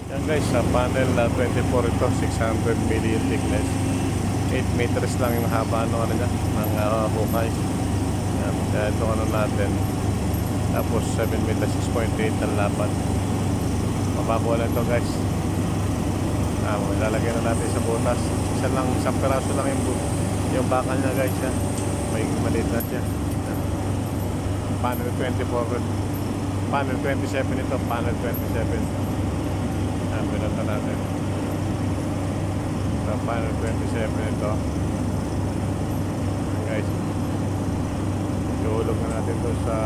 Yan guys, sa panel na 24 ito, 600 million thickness. 8 meters lang yung haba ng ano niya, ng hukay. Yan, kaya ito ano natin. Tapos 7 meters, 6.8 ang lapad. Mababaw lang ito guys. Ilalagay na natin sa butas. Isang peraso lang yung bakal niya guys. Yan. May maliit na siya. Yan. Panel 24, panel 27 ito, panel 27. Binata natin sa panel 27 ito guys. Ihulog na natin to sa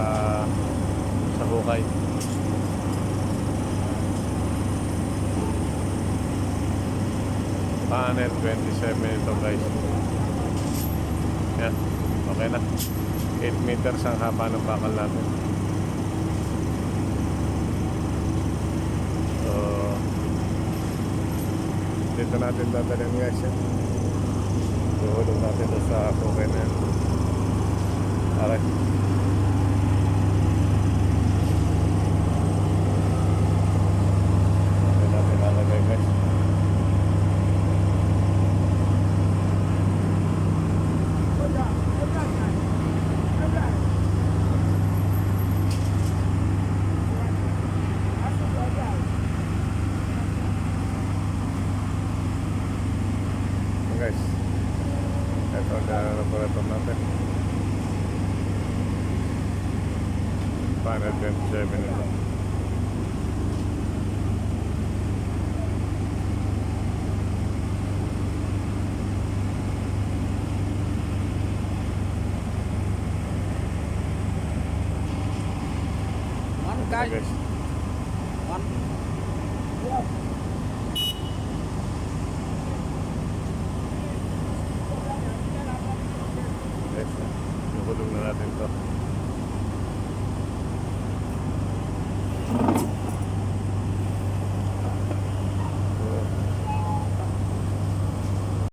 hukay. Panel 27 ito guys. Yan, okay na. 8 meters ang haba ng bakal natin. Dito natin dadalhin guys yan. Tuhulog natin doon sa hukay na yan. Alright. Dito natin lalagay guys. Guys, ito ang laboratory natin. Panel 27 ito. Guys. Ihulog na natin to.